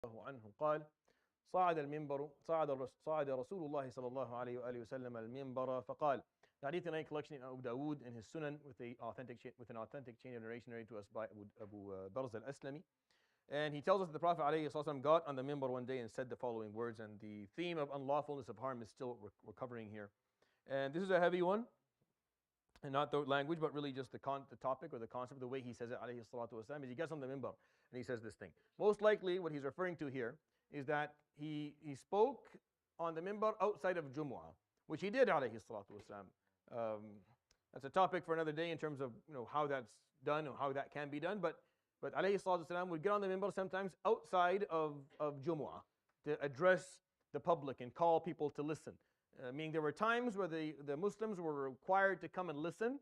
الله عنه قال صعد رسول الله صلى الله عليه وآله وسلم المنبر فقال. The hadith in collection in Abu Dawood in his Sunan with an authentic chain of narration narrated to us by Abu Barz al-Aslami. And he tells us that the Prophet ﷺ got on the minbar one day and said the following words, and the theme of unlawfulness of harm is still recovering here. And this is a heavy one, and not the language, but really just the topic or the concept, the way he says it, alayhi salatu wasalam, is he gets on the minbar and he says this thing. Most likely what he's referring to here is that he spoke on the minbar outside of Jumu'ah, which he did, alayhi salatu wasalam. That's a topic for another day in terms of how that's done and how that can be done, but alayhi salatu wasalam would get on the minbar sometimes outside of Jumu'ah to address the public and call people to listen. Meaning there were times where the Muslims were required to come and listen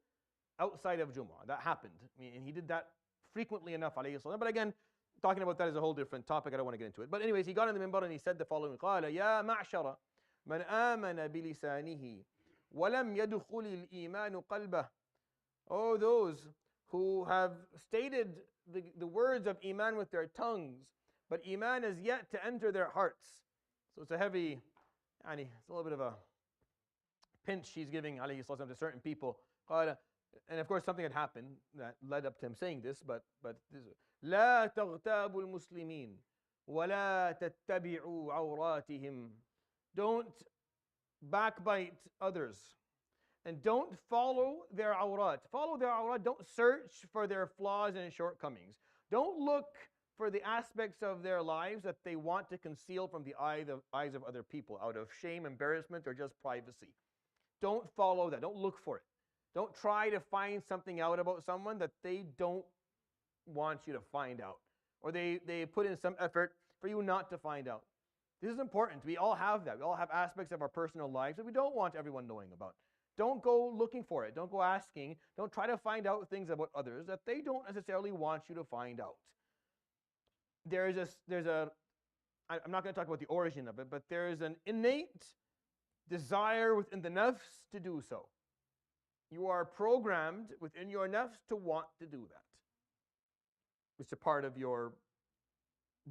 outside of Jumu'ah. That happened. And he did that frequently enough, alayhi salam. But again, talking about that is a whole different topic. I don't want to get into it. But anyways, he got on the minbar and he said the following. قال يا معشر من آمن بلسانه ولم يدخل الإيمان قلبه. Oh, those who have stated the words of Iman with their tongues, but Iman is yet to enter their hearts. So it's a heavy, it's a little bit of a pinch he's giving alayhi salam to certain people. And of course something had happened that led up to him saying this, but لا تغتابوا المسلمين ولا تتبعوا عوراتهم. Don't backbite others and don't follow their awrat. Follow their awrat, don't search for their flaws and shortcomings. Don't look for the aspects of their lives that they want to conceal from the eyes of other people out of shame, embarrassment, or just privacy. Don't follow that. Don't look for it. Don't try to find something out about someone that they don't want you to find out, or they put in some effort for you not to find out. This is important. We all have that. We all have aspects of our personal lives that we don't want everyone knowing about. Don't go looking for it. Don't go asking. Don't try to find out things about others that they don't necessarily want you to find out. I'm not going to talk about the origin of it, but there is an innate desire within the nafs to do so. You are programmed within your nafs to want to do that. It's a part of your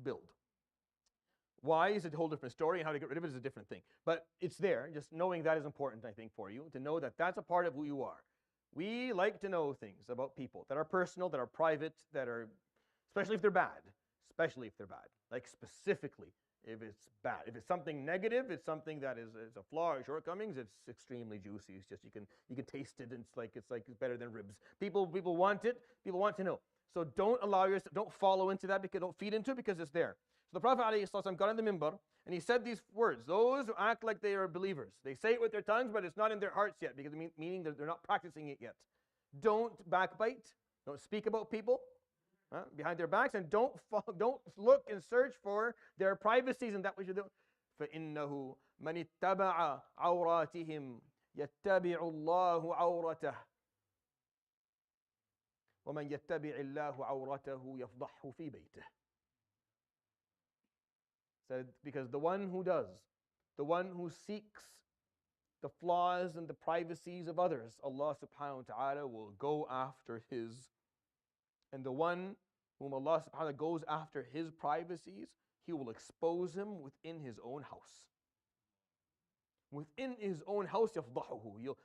build. Why is a whole different story, and how to get rid of it is a different thing. But it's there. Just knowing that is important, I think, for you, to know that that's a part of who you are. We like to know things about people that are personal, that are private, that are, especially if they're bad. Especially if they're bad. Like specifically, if it's bad. If it's something negative, it's something that is a flaw or shortcomings, it's extremely juicy. It's just you can taste it, and it's better than ribs. People want it. People want to know. So don't allow yourself, don't follow into that, because don't feed into it, because it's there. So the Prophet ﷺ got on the minbar and he said these words. Those who act like they are believers, they say it with their tongues, but it's not in their hearts yet, because meaning that they're not practicing it yet. Don't backbite. Don't speak about people behind their backs, and don't look and search for their privacies and that which you do. فإنه من اتبع عوراتهم يتبع الله عورته ومن يتبع الله عورته يفضحه في بيته. Said, because the one who seeks the flaws and the privacies of others, Allah subhanahu wa ta'ala will go after his. And the one whom Allah subhanahu wa ta'ala goes after his privacies, He will expose him within his own house. Within his own house, يَفْضَحُهُ.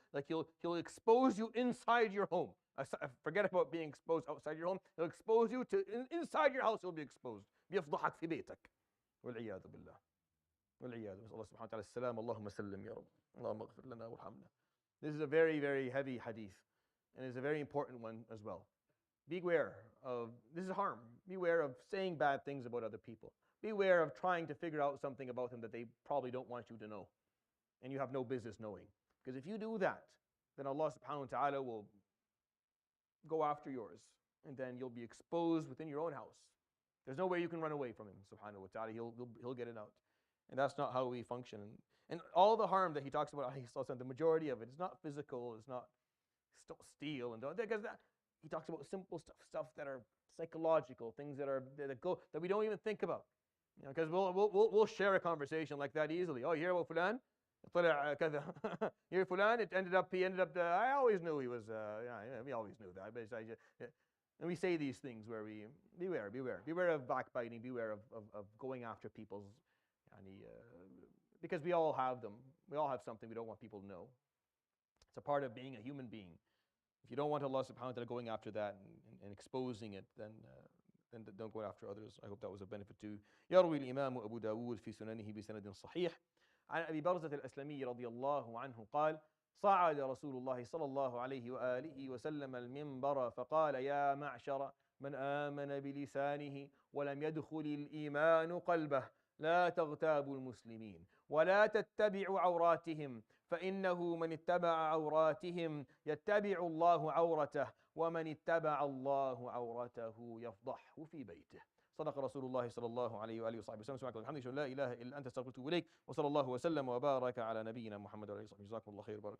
He'll expose you inside your home. Forget about being exposed outside your home. He'll expose you to inside your house. He'll be exposed. بيفضحك في بيتك. والعياذ بالله. والعياذ. Allah subhanahu wa ta'ala السلام. اللهم سلم يا رب. اللهم اغفر لنا وارحمنا. This is a very, very heavy hadith, and it's a very important one as well. Beware of, this is harm. Beware of saying bad things about other people. Beware of trying to figure out something about them that they probably don't want you to know, and you have no business knowing. Because if you do that, then Allah subhanahu wa ta'ala will go after yours, and then you'll be exposed within your own house. There's no way you can run away from him, subhanahu wa ta'ala. He'll get it out. And that's not how we function. And all the harm that he talks about, the majority of it is not physical, it's not don't steal, and don't, because that, he talks about simple stuff that are psychological, things that we don't even think about. You know, because we'll share a conversation like that easily. Oh, you hear about Fulan? Here Fulan, he ended up, I always knew he was, we always knew that. And we say these things where we beware of backbiting, beware of going after people's, because we all have them. We all have something we don't want people to know. It's a part of being a human being. If you don't want Allah subhanahu wa ta'ala going after that and exposing it, then don't go after others. I hope that was a benefit to you. يروي الإمام أبو داود في سننه بسند صحيح عن أبي برزة الأسلمي رضي الله عنه قال صعد رسول الله صلى الله عليه وآله وسلم المنبر فقال يا معشر من آمن بلسانه ولم يدخل الإيمان قلبه لا تغتابوا المسلمين ولا تتبعوا عوراتهم فإنه من اتبع عوراتهم يتبع الله عورته ومن اتبع الله عورته يفضحه في بيته. صدق رسول الله صلى الله عليه وآله وصحبه وسلم. سبحانك الحمد لله لا إله إلا أنت استغفرك إليك وصلى الله وسلم وبارك على نبينا محمد وعلى آله وصحبه. جزاكم الله خير. بارك